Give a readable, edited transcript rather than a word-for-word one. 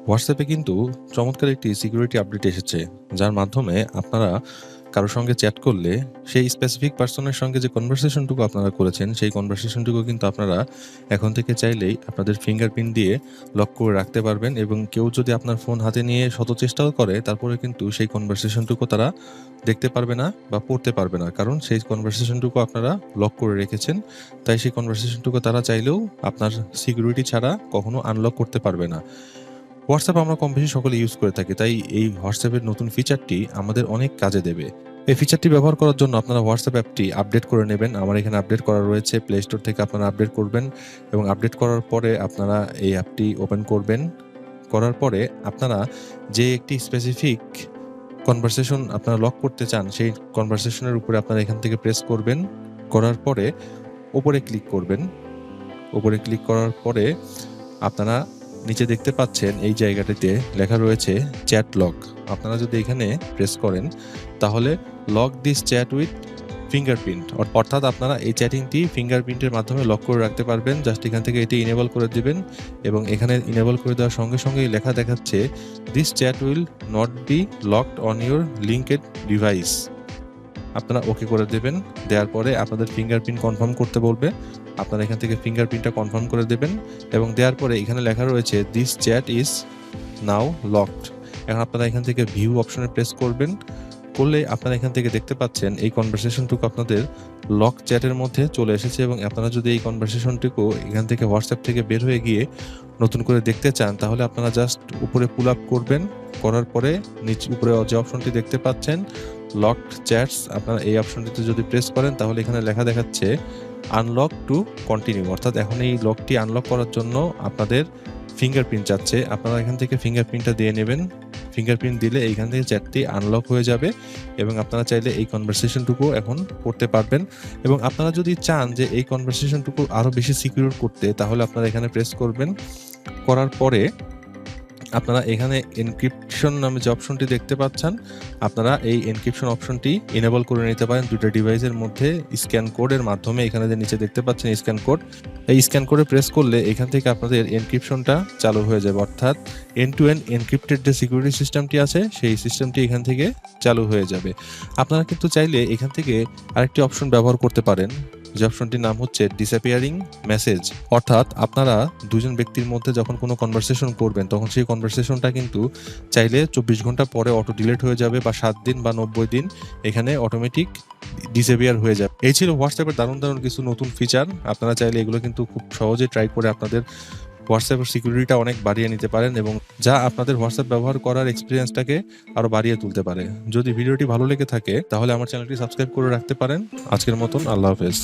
হোয়াটসঅ্যাপে কিন্তু চমৎকার একটি সিকিউরিটি আপডেট এসেছে, যার মাধ্যমে আপনারা কারো সঙ্গে চ্যাট করলে সেই স্পেসিফিক পার্সনের সঙ্গে যে কনভারসেশনটুকু আপনারা করেছেন, সেই কনভারসেশনটুকু কিন্তু আপনারা এখন থেকে চাইলেই আপনাদের ফিঙ্গারপ্রিন্ট দিয়ে লক করে রাখতে পারবেন এবং কেউ যদি আপনার ফোন হাতে নিয়ে শত চেষ্টাও করে, তারপরে কিন্তু সেই কনভারসেশনটুকু তারা দেখতে পারবে না বা পড়তে পারবে না, কারণ সেই কনভারসেশনটুকু আপনারা লক করে রেখেছেন। তাই সেই কনভারসেশনটুকু তারা চাইলেও আপনার সিকিউরিটি ছাড়া কখনো আনলক করতে পারবে না। হোয়াটসঅ্যাপ আমরা কম বেশি সকলে ইউজ করে থাকি, তাই এই হোয়াটসঅ্যাপের নতুন ফিচারটি আমাদের অনেক কাজে দেবে। এই ফিচারটি ব্যবহার করার জন্য আপনারা হোয়াটসঅ্যাপ অ্যাপটি আপডেট করে নেবেন। আমার এখানে আপডেট করা রয়েছে, প্লে স্টোর থেকে আপনারা আপডেট করবেন এবং আপডেট করার পরে আপনারা এই অ্যাপটি ওপেন করবেন। করার পরে আপনারা যে একটি স্পেসিফিক কনভারসেশন আপনারা লক করতে চান, সেই কনভারসেশনের উপরে আপনারা এখান থেকে প্রেস করবেন। করার পরে ওপরে ক্লিক করবেন। ওপরে ক্লিক করার পরে আপনারা নিচে দেখতে পাচ্ছেন এই জায়গাটিতে লেখা রয়েছে চ্যাট লক। আপনারা যদি এখানে প্রেস করেন তাহলে lock this chat with fingerprint, অর্থাৎ আপনারা এই চ্যাটিংটি ফিঙ্গারপ্রিন্টের মাধ্যমে লক করে রাখতে পারবেন। জাস্ট এখান থেকে এটি ইনেবল করে দিবেন এবং এখানে ইনেবল করে দেওয়ার সঙ্গে সঙ্গেই লেখা দেখাচ্ছে this chat will not be locked on your linked device. আপনারা ওকে করে দেবেন। দেওয়ার পরে আপনাদের ফিঙ্গারপ্রিন্ট কনফার্ম করতে বলবে, আপনারা এখান থেকে ফিঙ্গারপ্রিন্টটা কনফার্ম করে দেবেন এবং দেওয়ার পরে এখানে লেখা রয়েছে this chat is now locked. এখন আপনারা এখান থেকে ভিউ অপশনে প্রেস করবেন। করলে আপনারা এখান থেকে দেখতে পাচ্ছেন এই কনভারসেশনটুকু আপনাদের লক চ্যাটের মধ্যে চলে এসেছে এবং আপনারা যদি এই কনভারসেশনটুকু এখান থেকে হোয়াটসঅ্যাপ থেকে বের হয়ে গিয়ে নতুন করে দেখতে চান, তাহলে আপনারা জাস্ট উপরে পুল আপ করবেন। করার পরে উপরে যে অপশনটি দেখতে পাচ্ছেন লকড চ্যাটস, আপনারা এই অপশনটিতে যদি প্রেস করেন তাহলে এখানে লেখা দেখাচ্ছে আনলক টু কন্টিনিউ, অর্থাৎ এখন এই লকটি আনলক করার জন্য আপনাদের ফিঙ্গারপ্রিন্ট চাচ্ছে। আপনারা এখান থেকে ফিঙ্গারপ্রিন্টটা দিয়ে নেবেন। ফিঙ্গারপ্রিন্ট দিলে এইখান থেকে চ্যাটটি আনলক হয়ে যাবে এবং আপনারা চাইলে এই কনভারসেশনটুকু এখন করতে পারবেন। এবং আপনারা যদি চান যে এই কনভারসেশনটুকু আরও বেশি সিকিউর করতে, তাহলে আপনারা এখানে প্রেস করবেন। করার পরে আপনারা এখানে এনক্রিপশন নামে যে অপশনটি দেখতে পাচ্ছেন, আপনারা এই এনক্রিপশন অপশনটি এনেবল করে নিতে পারেন দুটো ডিভাইসের মধ্যে স্ক্যান কোডের মাধ্যমে। এখানে যে নিচে দেখতে পাচ্ছেন স্ক্যান কোড, এই স্ক্যান কোডে প্রেস করলে এখান থেকে আপনাদের এনক্রিপশনটা চালু হয়ে যাবে, অর্থাৎ এন্ড টু এন্ড এনক্রিপ্টেড যে সিকিউরিটি সিস্টেমটি আছে সেই সিস্টেমটি এখান থেকে চালু হয়ে যাবে। আপনারা কিন্তু চাইলে এখান থেকে আরেকটি অপশন ব্যবহার করতে পারেন, যে অপশনটির নাম হচ্ছে ডিসঅ্যাপিয়ারিং মেসেজ। অর্থাৎ আপনারা দুজন ব্যক্তির মধ্যে যখন কোনো কনভারসেশন করবেন, তখন সেই কনভারসেশনটা কিন্তু চাইলে 24 ঘন্টা পরে অটো ডিলিট হয়ে যাবে বা 7 দিন বা 90 দিন এখানে অটোমেটিক ডিসঅ্যাপিয়ার হয়ে যাবে। এই ছিল হোয়াটসঅ্যাপের দারুণ দারুণ কিছু নতুন ফিচার। আপনারা চাইলে এগুলো কিন্তু খুব সহজে ট্রাই করে আপনাদের হোয়াটসঅ্যাপের সিকিউরিটিটা অনেক বাড়িয়ে নিতে পারেন এবং যা আপনাদের হোয়াটসঅ্যাপ ব্যবহার করার এক্সপিরিয়েন্সটাকে আরও বাড়িয়ে তুলতে পারে। যদি ভিডিওটি ভালো লেগে থাকে তাহলে আমার চ্যানেলটি সাবস্ক্রাইব করে রাখতে পারেন। আজকের মতন আল্লাহ হাফেজ।